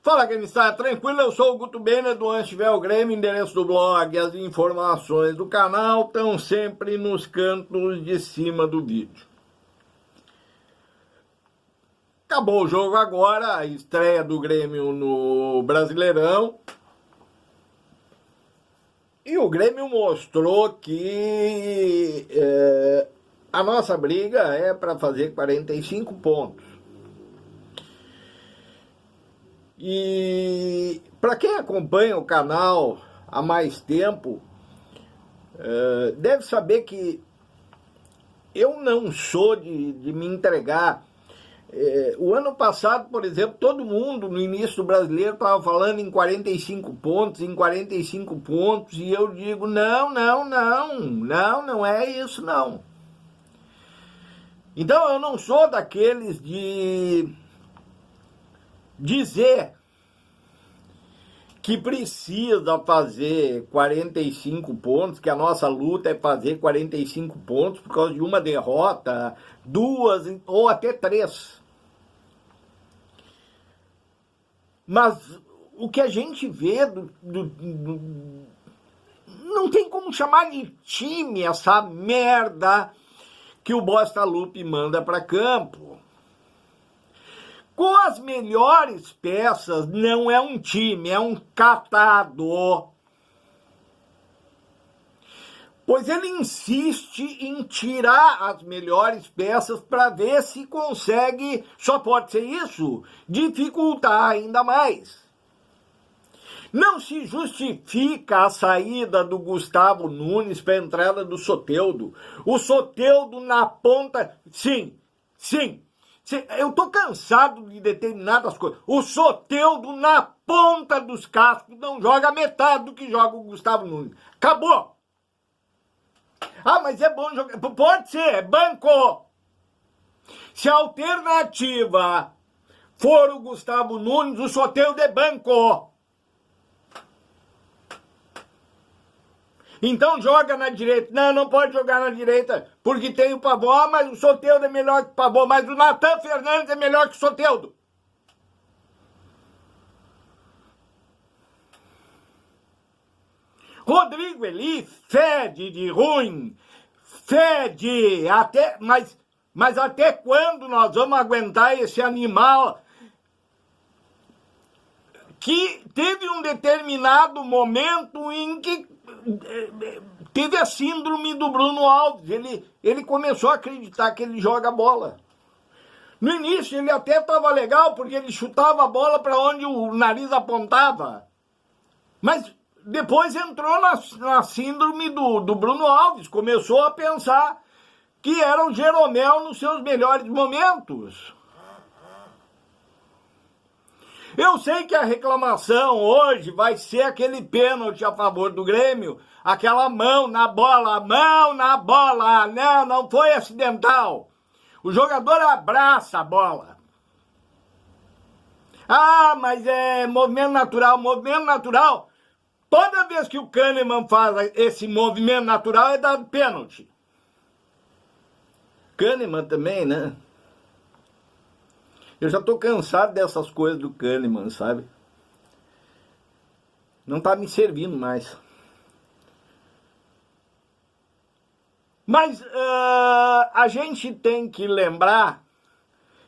Fala, quem está tranquilo? Eu sou o Guto Bene do Antivel Grêmio, endereço do blog. As informações do canal estão sempre nos cantos de cima do vídeo. Acabou o jogo agora, a estreia do Grêmio no Brasileirão. E o Grêmio mostrou que a nossa briga é para fazer 45 pontos. E para quem acompanha o canal há mais tempo, deve saber que eu não sou de me entregar. O ano passado, por exemplo, todo mundo no início do Brasileiro estava falando em 45 pontos, e eu digo, não é isso não. Então eu não sou daqueles de dizer que precisa fazer 45 pontos, que a nossa luta é fazer 45 pontos por causa de uma derrota, 2 ou até 3. Mas o que a gente vê não tem como chamar de time essa merda que o Bosta Lupe manda para campo. Com as melhores peças, não é um time, é um catado. Pois ele insiste em tirar as melhores peças para ver se consegue, só pode ser isso, dificultar ainda mais. Não se justifica a saída do Gustavo Nunes para a entrada do Soteldo. O Soteldo na ponta, sim. Eu tô cansado de determinadas coisas. O Soteldo na ponta dos cascos não joga metade do que joga o Gustavo Nunes. Acabou. Ah, mas é bom jogar. Pode ser, é banco. Se a alternativa for o Gustavo Nunes, o Soteldo é banco. Então joga na direita. Não pode jogar na direita, porque tem o Pavó, mas o Soteldo é melhor que o Pavó, mas o Natan Fernandes é melhor que o Soteldo. Rodrigo Eli fede de ruim, fede, mas até quando nós vamos aguentar esse animal que teve um determinado momento em que teve a síndrome do Bruno Alves. Ele começou a acreditar que ele joga bola. No início ele até estava legal, porque ele chutava a bola para onde o nariz apontava. Mas depois entrou na síndrome do Bruno Alves. Começou a pensar que era o Jeromel nos seus melhores momentos. Eu sei que a reclamação hoje vai ser aquele pênalti a favor do Grêmio, aquela mão na bola, não foi acidental. O jogador abraça a bola. Ah, mas é movimento natural. Toda vez que o Kahneman faz esse movimento natural é dado pênalti. Kahneman também, né? Eu já tô cansado dessas coisas do Kahneman, sabe? Não tá me servindo mais. Mas a gente tem que lembrar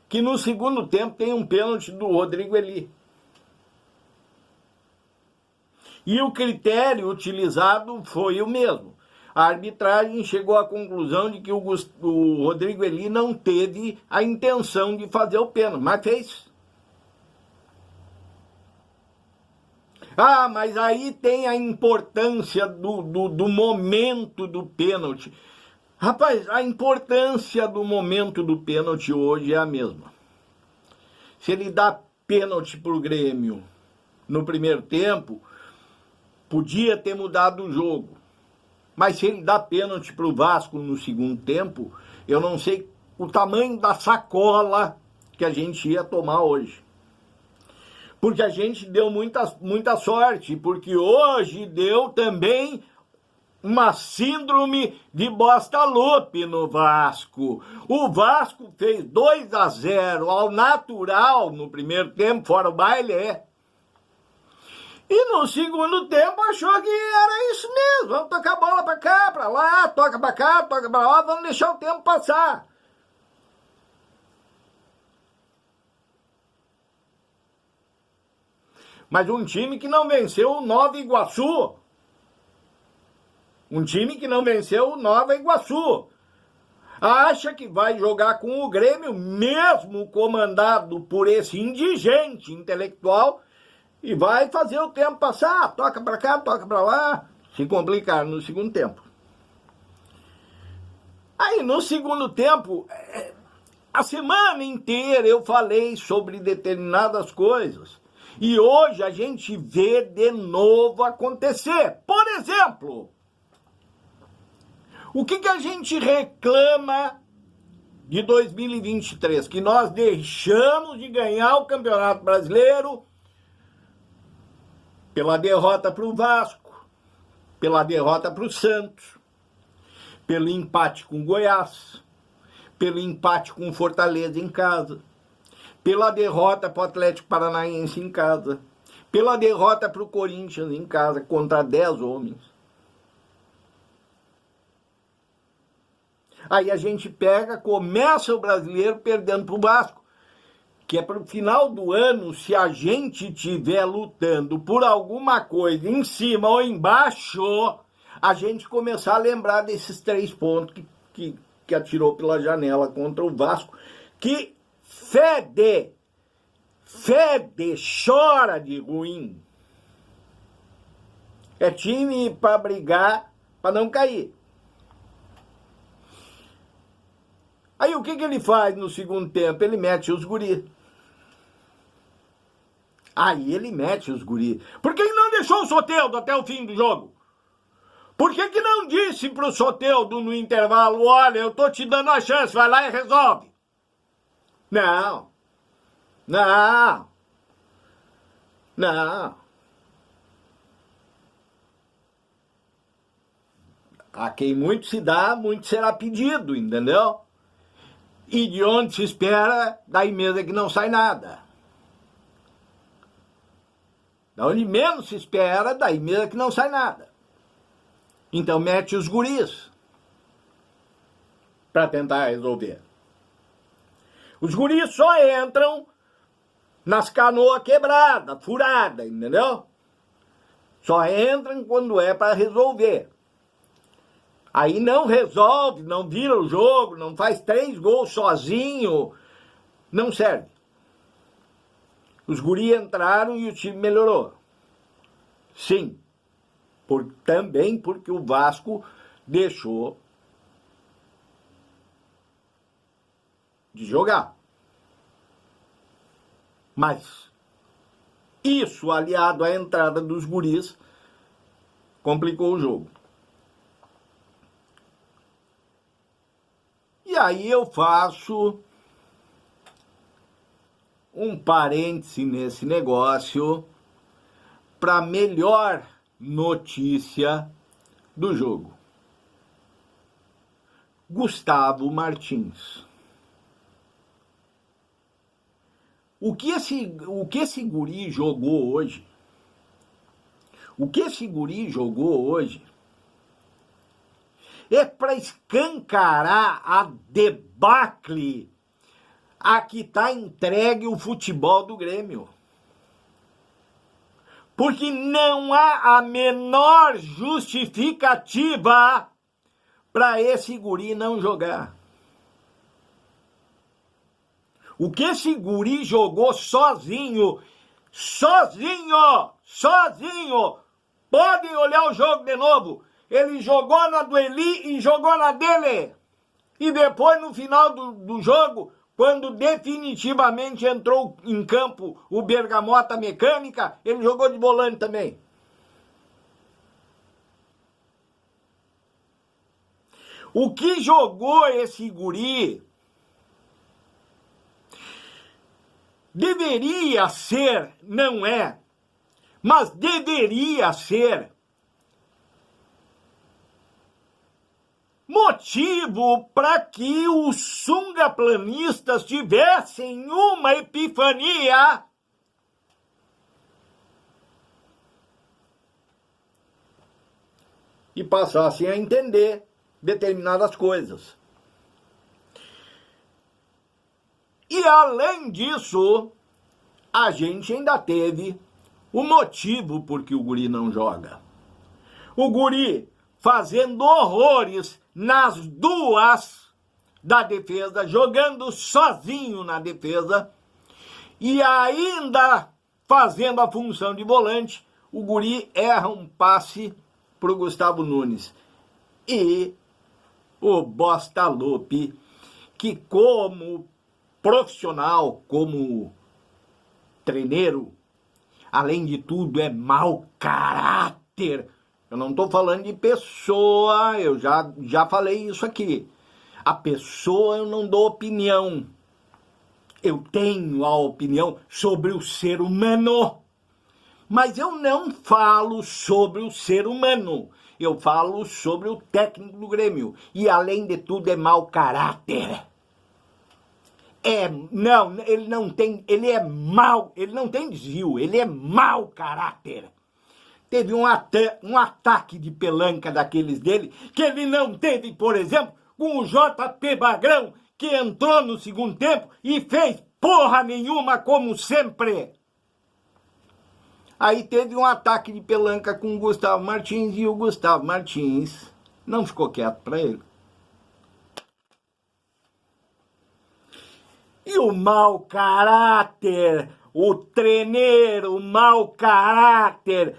que no segundo tempo tem um pênalti do Rodrigo Eli. E o critério utilizado foi o mesmo. A arbitragem chegou à conclusão de que o Rodrigo Eli não teve a intenção de fazer o pênalti, mas fez. Ah, mas aí tem a importância do momento do pênalti. Rapaz, a importância do momento do pênalti hoje é a mesma. Se ele dá pênalti para o Grêmio no primeiro tempo, podia ter mudado o jogo. Mas se ele dá pênalti para o Vasco no segundo tempo, eu não sei o tamanho da sacola que a gente ia tomar hoje. Porque a gente deu muita sorte, porque hoje deu também uma síndrome de Bosta Lupe no Vasco. O Vasco fez 2-0 ao natural no primeiro tempo, fora o baile, E no segundo tempo achou que era isso mesmo, vamos tocar a bola para cá, para lá, toca para cá, toca para lá, vamos deixar o tempo passar. Mas um time que não venceu o Nova Iguaçu. Um time que não venceu o Nova Iguaçu. Acha que vai jogar com o Grêmio, mesmo comandado por esse indigente intelectual, e vai fazer o tempo passar, toca para cá, toca para lá, se complicar no segundo tempo. Aí no segundo tempo, a semana inteira eu falei sobre determinadas coisas, e hoje a gente vê de novo acontecer. Por exemplo, o que a gente reclama de 2023? Que nós deixamos de ganhar o Campeonato Brasileiro pela derrota para o Vasco, pela derrota para o Santos, pelo empate com o Goiás, pelo empate com o Fortaleza em casa, pela derrota para o Atlético Paranaense em casa, pela derrota para o Corinthians em casa, contra 10 homens. Aí a gente pega, começa o brasileiro perdendo para o Vasco, que é para o final do ano, se a gente estiver lutando por alguma coisa em cima ou embaixo, a gente começar a lembrar desses 3 pontos que atirou pela janela contra o Vasco, que fede, chora de ruim. É time para brigar, para não cair. Aí o que ele faz no segundo tempo? Ele mete os guris. Aí ele mete os guris. Por que ele não deixou o Soteldo até o fim do jogo? Por que não disse pro Soteldo no intervalo, olha, eu tô te dando a chance, vai lá e resolve? Não. A quem muito se dá, muito será pedido, entendeu? E de onde se espera, daí mesmo é que não sai nada. Da onde menos se espera, daí mesmo é que não sai nada. Então mete os guris para tentar resolver. Os guris só entram nas canoas quebradas, furadas, entendeu? Só entram quando é para resolver. Aí não resolve, não vira o jogo, não faz 3 gols sozinho, não serve. Os guri entraram e o time melhorou. Sim, também porque o Vasco deixou de jogar. Mas isso, aliado à entrada dos guris, complicou o jogo. E aí eu faço um parêntese nesse negócio para melhor notícia do jogo. Gustavo Martins. O que esse guri jogou hoje? O que esse guri jogou hoje é para escancarar a debacle a que está entregue o futebol do Grêmio. Porque não há a menor justificativa para esse guri não jogar. O que esse guri jogou sozinho, podem olhar o jogo de novo. Ele jogou na do Eli e jogou na dele. E depois, no final do jogo, quando definitivamente entrou em campo o Bergamota Mecânica, ele jogou de volante também. O que jogou esse guri deveria ser, não é, mas deveria ser motivo para que os sungaplanistas tivessem uma epifania e passassem a entender determinadas coisas. E além disso, a gente ainda teve o motivo por que o guri não joga. O guri fazendo horrores nas duas da defesa, jogando sozinho na defesa, e ainda fazendo a função de volante, o guri erra um passe para o Gustavo Nunes. E o Bosta Lupe, que como profissional, como treineiro, além de tudo é mau caráter. Eu não estou falando de pessoa, eu já falei isso aqui. A pessoa eu não dou opinião. Eu tenho a opinião sobre o ser humano. Mas eu não falo sobre o ser humano. Eu falo sobre o técnico do Grêmio. E além de tudo é mau caráter. Não, ele não tem, ele é mau, ele não tem desvio, ele é mau caráter. Teve um ataque de pelanca daqueles dele, que ele não teve, por exemplo, com o JP Bagrão, que entrou no segundo tempo e fez porra nenhuma, como sempre. Aí teve um ataque de pelanca com o Gustavo Martins, e o Gustavo Martins não ficou quieto para ele. E o mau caráter, o treineiro, mau caráter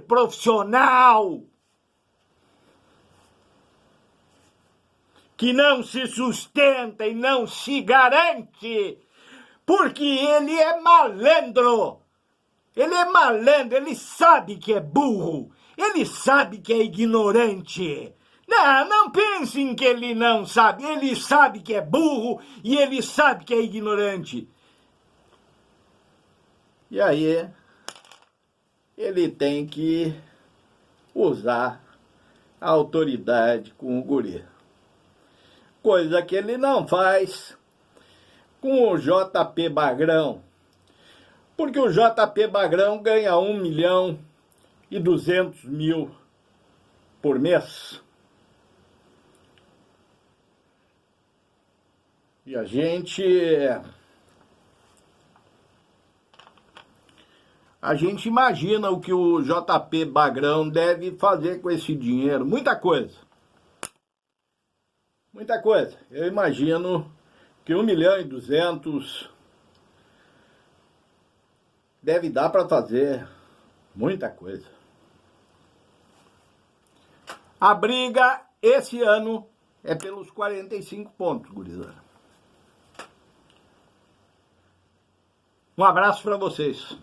profissional, que não se sustenta e não se garante, porque ele é malandro. Ele é malandro, ele sabe que é burro, ele sabe que é ignorante. Não pensem que ele não sabe, ele sabe que é burro e ele sabe que é ignorante. E aí, ele tem que usar a autoridade com o guri. Coisa que ele não faz com o JP Bagrão. Porque o JP Bagrão ganha 1.200.000 por mês. E a gente imagina o que o JP Bagrão deve fazer com esse dinheiro. Muita coisa. Muita coisa. Eu imagino que 1.200.000 deve dar para fazer muita coisa. A briga esse ano é pelos 45 pontos, gurizada. Um abraço para vocês.